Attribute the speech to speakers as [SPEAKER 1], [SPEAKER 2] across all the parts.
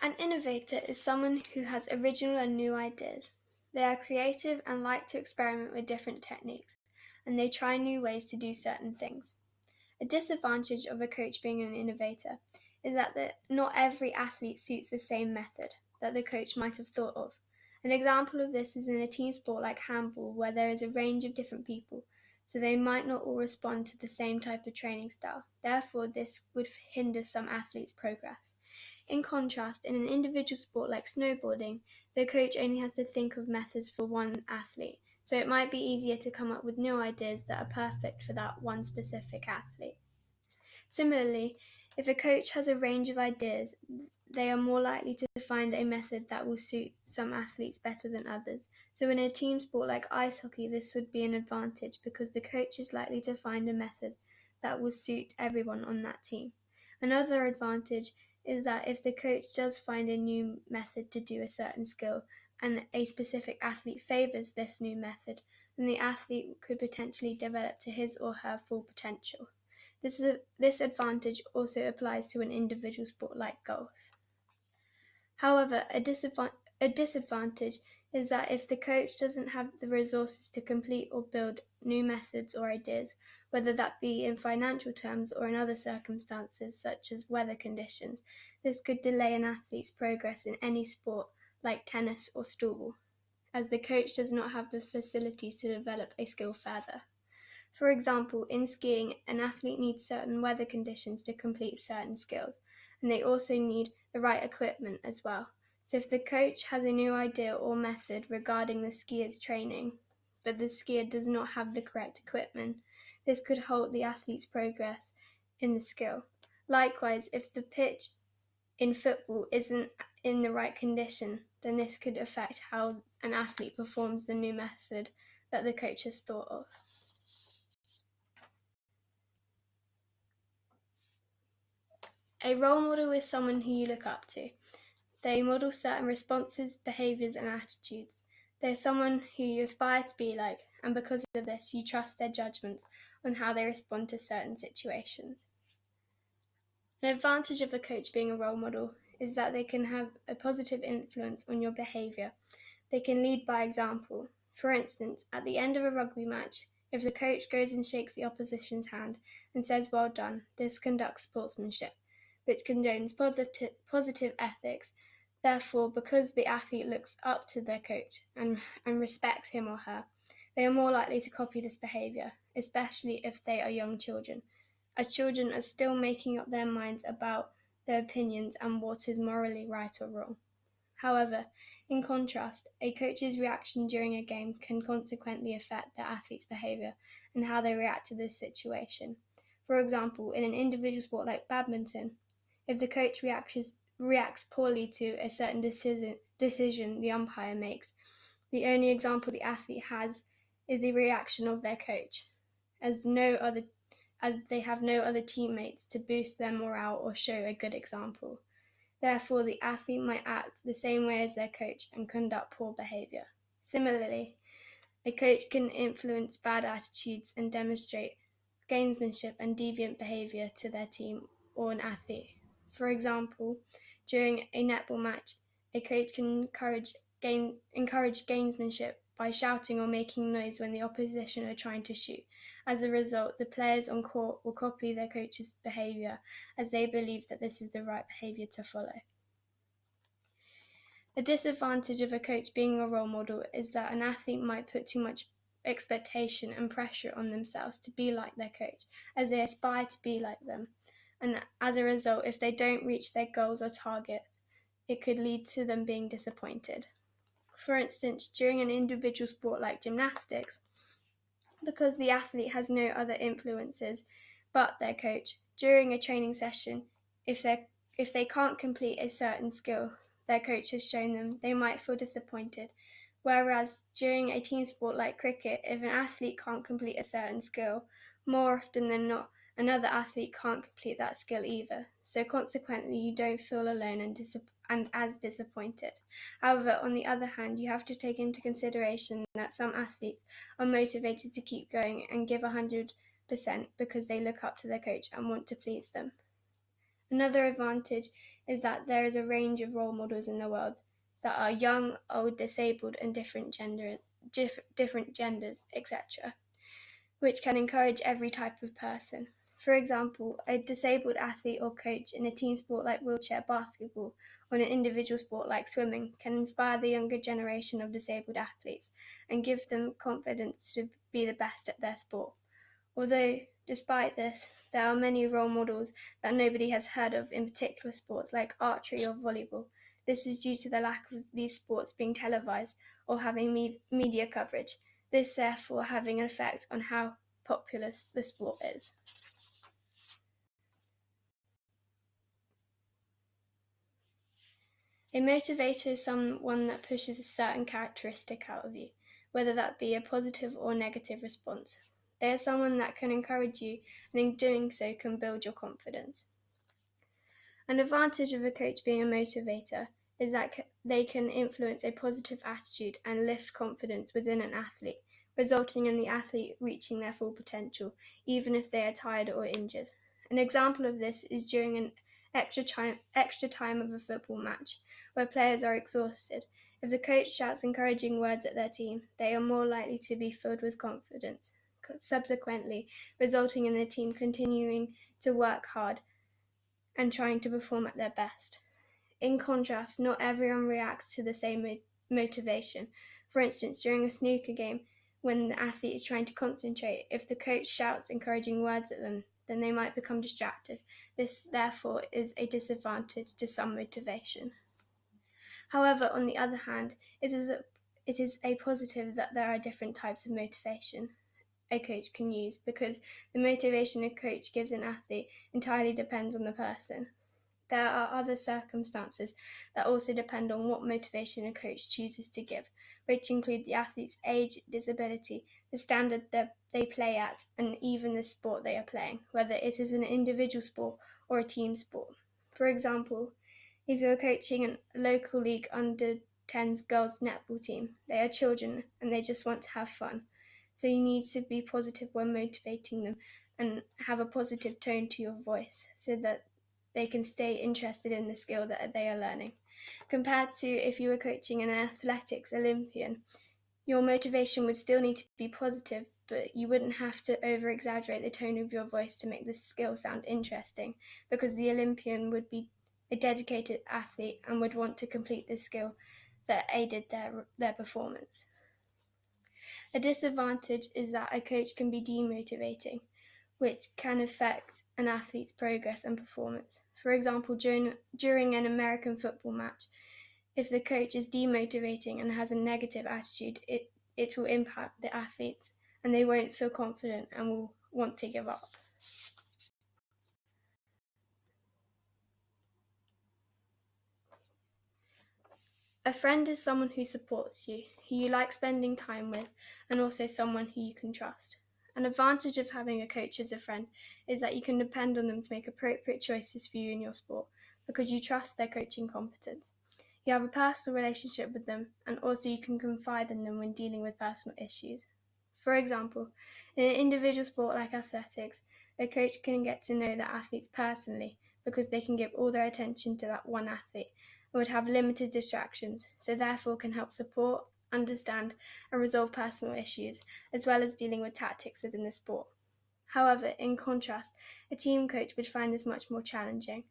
[SPEAKER 1] An innovator is someone who has original and new ideas. They are creative and like to experiment with different techniques, and they try new ways to do certain things. A disadvantage of a coach being an innovator is that not every athlete suits the same method that the coach might have thought of. An example of this is in a team sport like handball, where there is a range of different people, so they might not all respond to the same type of training style. Therefore, this would hinder some athletes' progress. In contrast, in an individual sport like snowboarding, the coach only has to think of methods for one athlete, so it might be easier to come up with new ideas that are perfect for that one specific athlete. Similarly, if a coach has a range of ideas, they are more likely to find a method that will suit some athletes better than others. So in a team sport like ice hockey, this would be an advantage because the coach is likely to find a method that will suit everyone on that team. Another advantage is that if the coach does find a new method to do a certain skill and a specific athlete favours this new method, then the athlete could potentially develop to his or her full potential. This advantage also applies to an individual sport like golf. However, a disadvantage is that if the coach doesn't have the resources to complete or build new methods or ideas, whether that be in financial terms or in other circumstances such as weather conditions, this could delay an athlete's progress in any sport like tennis or stool, as the coach does not have the facilities to develop a skill further. For example, in skiing, an athlete needs certain weather conditions to complete certain skills, and they also need the right equipment as well. So if the coach has a new idea or method regarding the skier's training, but the skier does not have the correct equipment, this could halt the athlete's progress in the skill. Likewise, if the pitch in football isn't in the right condition, then this could affect how an athlete performs the new method that the coach has thought of. A role model is someone who you look up to. They model certain responses, behaviours and attitudes. They're someone who you aspire to be like, and because of this, you trust their judgments on how they respond to certain situations. An advantage of a coach being a role model is that they can have a positive influence on your behaviour. They can lead by example. For instance, at the end of a rugby match, if the coach goes and shakes the opposition's hand and says well done, this conducts sportsmanship, which condones positive ethics. Therefore, because the athlete looks up to their coach and respects him or her, they are more likely to copy this behaviour, especially if they are young children, as children are still making up their minds about their opinions and what is morally right or wrong. However, in contrast, a coach's reaction during a game can consequently affect the athlete's behaviour and how they react to this situation. For example, in an individual sport like badminton, if the coach reacts poorly to a certain decision the umpire makes, the only example the athlete has is the reaction of their coach, as they have no other teammates to boost their morale or show a good example. Therefore, the athlete might act the same way as their coach and conduct poor behaviour. Similarly, a coach can influence bad attitudes and demonstrate gamesmanship and deviant behaviour to their team or an athlete. For example, during a netball match, a coach can encourage gamesmanship by shouting or making noise when the opposition are trying to shoot. As a result, the players on court will copy their coach's behaviour as they believe that this is the right behaviour to follow. A disadvantage of a coach being a role model is that an athlete might put too much expectation and pressure on themselves to be like their coach, as they aspire to be like them. And as a result, if they don't reach their goals or targets, it could lead to them being disappointed. For instance, during an individual sport like gymnastics, because the athlete has no other influences but their coach, during a training session, if they can't complete a certain skill their coach has shown them, they might feel disappointed. Whereas during a team sport like cricket, if an athlete can't complete a certain skill, more often than not, another athlete can't complete that skill either. So consequently, you don't feel alone and as disappointed. However, on the other hand, you have to take into consideration that some athletes are motivated to keep going and give 100% because they look up to their coach and want to please them. Another advantage is that there is a range of role models in the world that are young, old, disabled, and different genders, etc., which can encourage every type of person. For example, a disabled athlete or coach in a team sport like wheelchair basketball or an individual sport like swimming can inspire the younger generation of disabled athletes and give them confidence to be the best at their sport. Although, despite this, there are many role models that nobody has heard of in particular sports like archery or volleyball. This is due to the lack of these sports being televised or having media coverage, this therefore having an effect on how popular the sport is. A motivator is someone that pushes a certain characteristic out of you, whether that be a positive or negative response. They are someone that can encourage you, and in doing so can build your confidence. An advantage of a coach being a motivator is that they can influence a positive attitude and lift confidence within an athlete, resulting in the athlete reaching their full potential, even if they are tired or injured. An example of this is during an extra time of a football match, where players are exhausted. If the coach shouts encouraging words at their team, they are more likely to be filled with confidence, subsequently resulting in the team continuing to work hard and trying to perform at their best. In contrast, not everyone reacts to the same motivation. For instance, during a snooker game, when the athlete is trying to concentrate, if the coach shouts encouraging words at them, then they might become distracted. This, therefore, is a disadvantage to some motivation. However, on the other hand, it is a positive that there are different types of motivation a coach can use, because the motivation a coach gives an athlete entirely depends on the person. There are other circumstances that also depend on what motivation a coach chooses to give, which include the athlete's age, disability, the standard that they play at, and even the sport they are playing, whether it is an individual sport or a team sport. For example, if you're coaching a local league under 10s girls netball team, they are children and they just want to have fun. So you need to be positive when motivating them and have a positive tone to your voice so that they can stay interested in the skill that they are learning. Compared to if you were coaching an athletics Olympian, your motivation would still need to be positive, but you wouldn't have to over-exaggerate the tone of your voice to make the skill sound interesting, because the Olympian would be a dedicated athlete and would want to complete the skill that aided their performance. A disadvantage is that a coach can be demotivating, which can affect an athlete's progress and performance. For example, during an American football match, if the coach is demotivating and has a negative attitude, it will impact the athletes and they won't feel confident and will want to give up. A friend is someone who supports you, who you like spending time with, and also someone who you can trust. An advantage of having a coach as a friend is that you can depend on them to make appropriate choices for you in your sport, because you trust their coaching competence. You have a personal relationship with them, and also you can confide in them when dealing with personal issues. For example, in an individual sport like athletics, a coach can get to know the athletes personally because they can give all their attention to that one athlete and would have limited distractions, so therefore can help support, understand, and resolve personal issues, as well as dealing with tactics within the sport. However, in contrast, a team coach would find this much more challenging.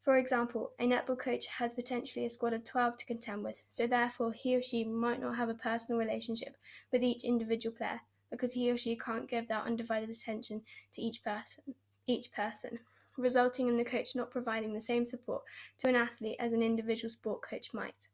[SPEAKER 1] For example, a netball coach has potentially a squad of 12 to contend with, so therefore he or she might not have a personal relationship with each individual player, because he or she can't give that undivided attention to each person, resulting in the coach not providing the same support to an athlete as an individual sport coach might.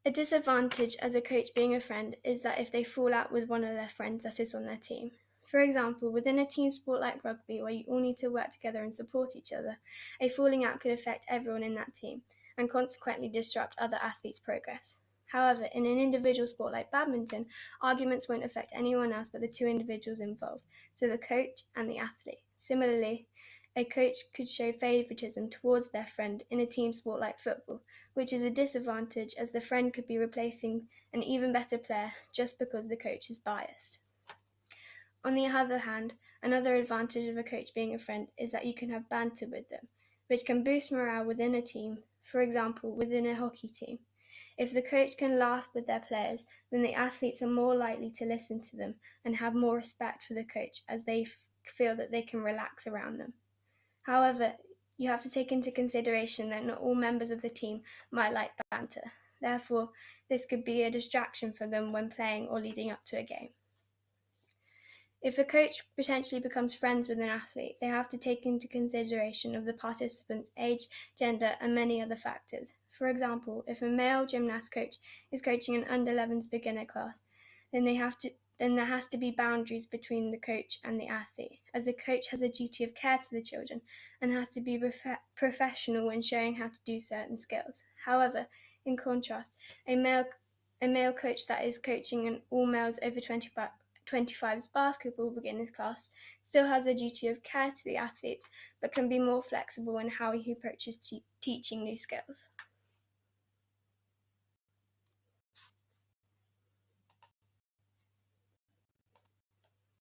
[SPEAKER 1] A disadvantage as a coach being a friend is that if they fall out with one of their friends that is on their team. For example, within a team sport like rugby, where you all need to work together and support each other, a falling out could affect everyone in that team and consequently disrupt other athletes' progress. However, in an individual sport like badminton, arguments won't affect anyone else but the two individuals involved, so the coach and the athlete. Similarly, a coach could show favoritism towards their friend in a team sport like football, which is a disadvantage as the friend could be replacing an even better player just because the coach is biased. On the other hand, another advantage of a coach being a friend is that you can have banter with them, which can boost morale within a team, for example, within a hockey team. If the coach can laugh with their players, then the athletes are more likely to listen to them and have more respect for the coach as they feel that they can relax around them. However, you have to take into consideration that not all members of the team might like banter. Therefore, this could be a distraction for them when playing or leading up to a game. If a coach potentially becomes friends with an athlete, they have to take into consideration of the participant's age, gender, and many other factors. For example, if a male gymnast coach is coaching an under-11s beginner class, then there has to be boundaries between the coach and the athlete, as the coach has a duty of care to the children and has to be professional when showing how to do certain skills. However, in contrast, a male coach that is coaching an all males over 25's basketball beginners class still has a duty of care to the athletes, but can be more flexible in how he approaches teaching new skills.